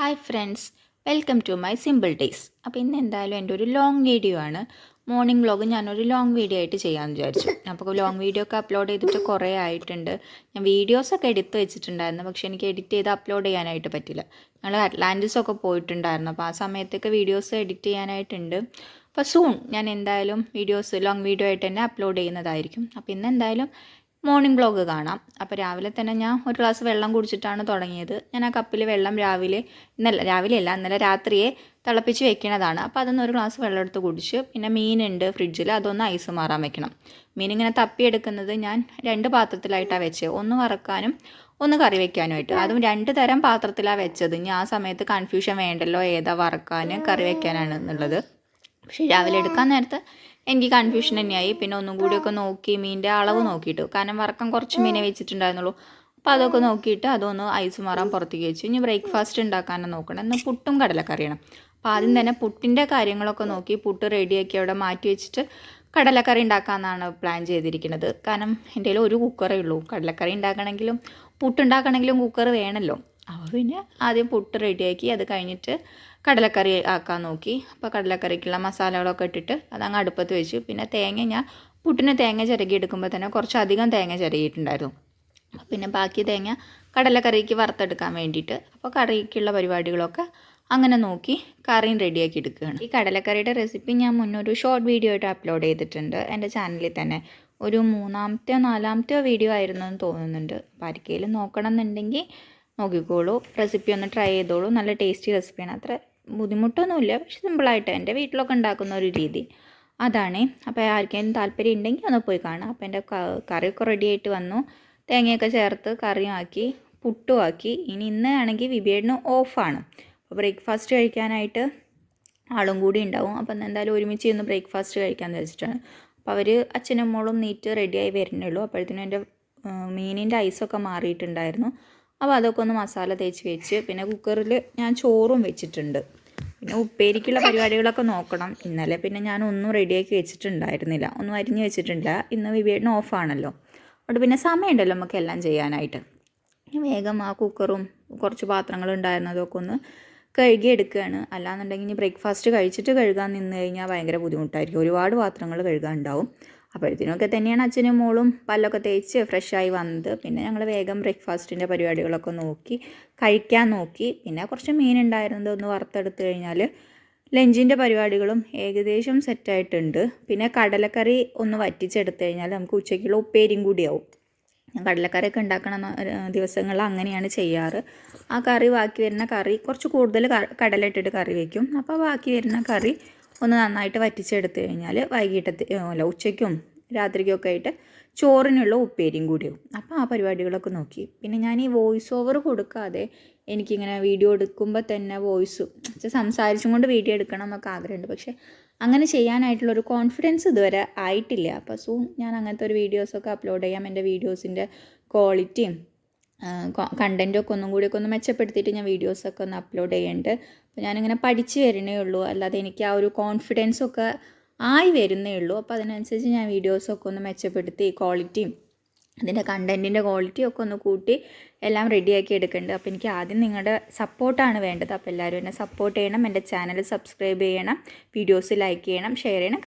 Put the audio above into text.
Hi friends, welcome to my simple days. അപ്പോൾ ഇന്ന് എന്തായാലും എൻ്റെ ഒരു ലോങ് വീഡിയോ ആണ്. മോർണിംഗ് വ്ളോഗ് ഞാനൊരു ലോങ് വീഡിയോ ആയിട്ട് ചെയ്യാമെന്ന് വിചാരിച്ചു. അപ്പോൾ ലോങ് വീഡിയോ ഒക്കെ അപ്ലോഡ് ചെയ്തിട്ട് കുറേ ആയിട്ടുണ്ട്. ഞാൻ വീഡിയോസൊക്കെ എടുത്ത് വെച്ചിട്ടുണ്ടായിരുന്നു, പക്ഷേ എനിക്ക് എഡിറ്റ് ചെയ്ത് അപ്ലോഡ് ചെയ്യാനായിട്ട് പറ്റില്ല. ഞങ്ങൾ അറ്റ്ലാന്റിസൊക്കെ പോയിട്ടുണ്ടായിരുന്നു, അപ്പോൾ ആ സമയത്തൊക്കെ വീഡിയോസ് എഡിറ്റ് ചെയ്യാനായിട്ടുണ്ട്. അപ്പോൾ സൂൺ ഞാൻ എന്തായാലും വീഡിയോസ് ലോങ് വീഡിയോ ആയിട്ട് തന്നെ അപ്ലോഡ് ചെയ്യുന്നതായിരിക്കും. അപ്പോൾ ഇന്ന് എന്തായാലും മോർണിംഗ് വ്ളോഗ് കാണാം. അപ്പോൾ രാവിലെ തന്നെ ഞാൻ ഒരു ഗ്ലാസ് വെള്ളം കുടിച്ചിട്ടാണ് തുടങ്ങിയത്. ഞാൻ ആ കപ്പിൽ വെള്ളം ഇന്നലെ രാത്രിയെ തിളപ്പിച്ച് വെക്കണതാണ്. അപ്പോൾ അതൊന്ന് ഒരു ഗ്ലാസ് വെള്ളം എടുത്ത് കുടിച്ച്, പിന്നെ മീനുണ്ട് ഫ്രിഡ്ജിൽ, അതൊന്ന് ഐസ് മാറാൻ വെക്കണം. മീൻ ഇങ്ങനെ തപ്പിയെടുക്കുന്നത് ഞാൻ 2 പാത്രത്തിലായിട്ടാണ് വെച്ചത്, ഒന്ന് വറക്കാനും ഒന്ന് കറി വെക്കാനുമായിട്ട്. അതും 2 തരം പാത്രത്തിലാണ് വെച്ചത്. ഞാൻ ആ സമയത്ത് കൺഫ്യൂഷൻ വേണ്ടല്ലോ ഏതാ വറക്കാൻ കറി വെക്കാനാണ് എന്നുള്ളത്. പക്ഷേ രാവിലെ എടുക്കാൻ നേരത്ത് എനിക്ക് കൺഫ്യൂഷൻ തന്നെയായി. പിന്നെ ഒന്നും കൂടിയൊക്കെ നോക്കി മീനിൻ്റെ അളവ് നോക്കിയിട്ട്, കാരണം വറക്കാൻ കുറച്ച് മീനെ വെച്ചിട്ടുണ്ടായിരുന്നുള്ളൂ. അപ്പോൾ അതൊക്കെ നോക്കിയിട്ട് അതൊന്ന് ഐസ് മാറാൻ പുറത്തേക്ക് വെച്ചു. ഇനി ബ്രേക്ക്ഫാസ്റ്റ് ഉണ്ടാക്കാനും നോക്കണം. എന്നാൽ പുട്ടും കടലക്കറിയണം. അപ്പോൾ ആദ്യം തന്നെ പുട്ടിൻ്റെ കാര്യങ്ങളൊക്കെ നോക്കി പുട്ട് റെഡിയാക്കി അവിടെ മാറ്റി വെച്ചിട്ട് കടലക്കറി ഉണ്ടാക്കാമെന്നാണ് പ്ലാൻ ചെയ്തിരിക്കുന്നത്. കാരണം എൻ്റെ കയ്യിൽ ഒരു കുക്കറേ ഉള്ളൂ. കടലക്കറി ഉണ്ടാക്കണമെങ്കിലും പുട്ടുണ്ടാക്കണമെങ്കിലും കുക്കർ വേണമല്ലോ. അപ്പോൾ പിന്നെ ആദ്യം പുട്ട് റെഡിയാക്കി അത് കഴിഞ്ഞിട്ട് കടലക്കറി ആക്കാൻ നോക്കി. അപ്പോൾ കടലക്കറിക്കുള്ള മസാലകളൊക്കെ ഇട്ടിട്ട് അതങ്ങ് അടുപ്പത്ത് വെച്ചു. പിന്നെ ഞാൻ പുട്ടിന് തേങ്ങ ചിരകി എടുക്കുമ്പോൾ തന്നെ കുറച്ചധികം തേങ്ങ ചിരകിയിട്ടുണ്ടായിരുന്നു. പിന്നെ ബാക്കി തേങ്ങ കടലക്കറിക്ക് വറുത്തെടുക്കാൻ വേണ്ടിയിട്ട്. അപ്പോൾ കറിക്കുള്ള പരിപാടികളൊക്കെ അങ്ങനെ നോക്കി കറിയും റെഡിയാക്കി എടുക്കുകയാണ്. ഈ കടലക്കറിയുടെ റെസിപ്പി ഞാൻ മുന്നൊരു ഷോർട്ട് വീഡിയോ ആയിട്ട് അപ്ലോഡ് ചെയ്തിട്ടുണ്ട് എൻ്റെ ചാനലിൽ തന്നെ. ഒരു 3-ാമത്തെയോ 4-ാമത്തെയോ വീഡിയോ ആയിരുന്നു എന്ന് തോന്നുന്നുണ്ട്. അപ്പോൾ ആർക്കെങ്കിലും നോക്കണം എന്നുണ്ടെങ്കിൽ നോക്കിക്കോളൂ, റെസിപ്പി ഒന്ന് ട്രൈ ചെയ്തോളൂ. നല്ല ടേസ്റ്റി റെസിപ്പിയാണ്. അത്ര ബുദ്ധിമുട്ടൊന്നുമില്ല, പക്ഷെ സിമ്പിളായിട്ട് എൻ്റെ വീട്ടിലൊക്കെ ഉണ്ടാക്കുന്ന ഒരു രീതി അതാണ്. അപ്പോൾ ആർക്കെങ്കിലും താല്പര്യം ഉണ്ടെങ്കിൽ ഒന്ന് പോയി കാണാം. അപ്പോൾ എൻ്റെ കറിയൊക്കെ റെഡി ആയിട്ട് വന്നു. തേങ്ങയൊക്കെ ചേർത്ത് കറിയും ആക്കി, പുട്ടും ആക്കി. ഇന്ന് ആണെങ്കിൽ വിബേഡിന് ഓഫാണ്. അപ്പോൾ ബ്രേക്ക്ഫാസ്റ്റ് കഴിക്കാനായിട്ട് ആളും കൂടി ഉണ്ടാവും. അപ്പം എന്തായാലും ഒരുമിച്ച് ഇന്ന് ബ്രേക്ക്ഫാസ്റ്റ് കഴിക്കാമെന്ന് വെച്ചിട്ടാണ്. അപ്പോൾ അവർ അച്ഛനും മോളും നീറ്റ് റെഡിയായി വരുന്നുള്ളൂ. അപ്പോഴത്തേനും എൻ്റെ മീനിൻ്റെ ഐസൊക്കെ മാറിയിട്ടുണ്ടായിരുന്നു. അപ്പോൾ അതൊക്കെ ഒന്ന് മസാല തേച്ച് വെച്ച്, പിന്നെ കുക്കറിൽ ഞാൻ ചോറും വെച്ചിട്ടുണ്ട്. പിന്നെ ഉപ്പേരിക്കുള്ള പരിപാടികളൊക്കെ നോക്കണം. ഇന്നലെ പിന്നെ ഞാൻ ഒന്നും റെഡിയാക്കി വെച്ചിട്ടുണ്ടായിരുന്നില്ല, ഒന്നും അരിഞ്ഞ് വെച്ചിട്ടില്ല. ഇന്ന് വിവേടിന് ഓഫാണല്ലോ, അതുകൊണ്ട് പിന്നെ സമയമുണ്ടല്ലോ നമുക്ക് എല്ലാം ചെയ്യാനായിട്ട്. വേഗം ആ കുക്കറും കുറച്ച് പാത്രങ്ങളുണ്ടായിരുന്നതൊക്കെ ഒന്ന് കഴുകി എടുക്കുകയാണ്. അല്ലാന്നുണ്ടെങ്കിൽ ഇനി ബ്രേക്ക്ഫാസ്റ്റ് കഴിച്ചിട്ട് കഴുകാൻ നിന്ന് കഴിഞ്ഞാൽ ഭയങ്കര ബുദ്ധിമുട്ടായിരിക്കും. ഒരുപാട് പാത്രങ്ങൾ കഴുകാനുണ്ടാവും. അപ്പോഴത്തേനൊക്കെ തന്നെയാണ് അച്ഛനും മോളും പല്ലൊക്കെ തേച്ച് ഫ്രഷായി വന്നത്. പിന്നെ ഞങ്ങൾ വേഗം ബ്രേക്ക്ഫാസ്റ്റിൻ്റെ പരിപാടികളൊക്കെ നോക്കി കഴിക്കാൻ നോക്കി. പിന്നെ കുറച്ച് മീനുണ്ടായിരുന്നത് ഒന്ന് വറുത്തെടുത്ത് കഴിഞ്ഞാൽ ലഞ്ചിൻ്റെ പരിപാടികളും ഏകദേശം സെറ്റായിട്ടുണ്ട്. പിന്നെ കടലക്കറി ഒന്ന് വറ്റിച്ചെടുത്ത് കഴിഞ്ഞാൽ നമുക്ക് ഉച്ചയ്ക്കുള്ള ഉപ്പേരിയും കൂടിയാവും. ഞാൻ കടലക്കറിയൊക്കെ ഉണ്ടാക്കണ ദിവസങ്ങളിൽ അങ്ങനെയാണ് ചെയ്യാറ്. ആ കറി ബാക്കി വരുന്ന കറി കുറച്ച് കൂടുതൽ കടല ഇട്ടിട്ട് കറി വയ്ക്കും. അപ്പോൾ ബാക്കി വരുന്ന കറി ഒന്ന് നന്നായിട്ട് വറ്റിച്ചെടുത്ത് കഴിഞ്ഞാൽ ഉച്ചയ്ക്കും രാത്രിക്കൊക്കെ ആയിട്ട് ചോറിനുള്ള ഉപ്പേരിയും കൂടിയാവും. അപ്പോൾ ആ പരിപാടികളൊക്കെ നോക്കി. പിന്നെ ഞാൻ ഈ വോയിസ് ഓവർ കൊടുക്കാതെ എനിക്കിങ്ങനെ വീഡിയോ എടുക്കുമ്പോൾ തന്നെ സംസാരിച്ചും കൊണ്ട് വീഡിയോ എടുക്കണം എന്നൊക്കെ ആഗ്രഹമുണ്ട്. പക്ഷേ അങ്ങനെ ചെയ്യാനായിട്ടുള്ളൊരു കോൺഫിഡൻസ് ഇതുവരെ ആയിട്ടില്ല. അപ്പോൾ ഞാൻ അങ്ങനത്തെ ഒരു വീഡിയോസൊക്കെ അപ്ലോഡ് ചെയ്യാം. എൻ്റെ വീഡിയോസിൻ്റെ ക്വാളിറ്റിയും കണ്ടൻറ്റൊക്കെ ഒന്നും കൂടിയൊക്കെ ഒന്ന് മെച്ചപ്പെടുത്തിയിട്ട് ഞാൻ വീഡിയോസൊക്കെ ഒന്ന് അപ്ലോഡ് ചെയ്യുന്നുണ്ട്. അപ്പോൾ ഞാനിങ്ങനെ പഠിച്ച് വരണേ ഉള്ളൂ, അല്ലാതെ എനിക്ക് ആ ഒരു കോൺഫിഡൻസൊക്കെ ആയി വരുന്നേ ഉള്ളൂ. അപ്പോൾ അതിനനുസരിച്ച് ഞാൻ വീഡിയോസൊക്കെ ഒന്ന് മെച്ചപ്പെടുത്തി ക്വാളിറ്റിയും അതിൻ്റെ കണ്ടൻറ്റിൻ്റെ ക്വാളിറ്റിയും ഒക്കെ ഒന്ന് കൂട്ടി എല്ലാം റെഡിയാക്കി എടുക്കുന്നുണ്ട്. അപ്പോൾ എനിക്ക് ആദ്യം നിങ്ങളുടെ സപ്പോർട്ടാണ് വേണ്ടത്. അപ്പോൾ എല്ലാവരും എന്നെ സപ്പോർട്ട് ചെയ്യണം, എൻ്റെ ചാനൽ സബ്സ്ക്രൈബ് ചെയ്യണം, വീഡിയോസ് ലൈക്ക് ചെയ്യണം, ഷെയർ ചെയ്യണം.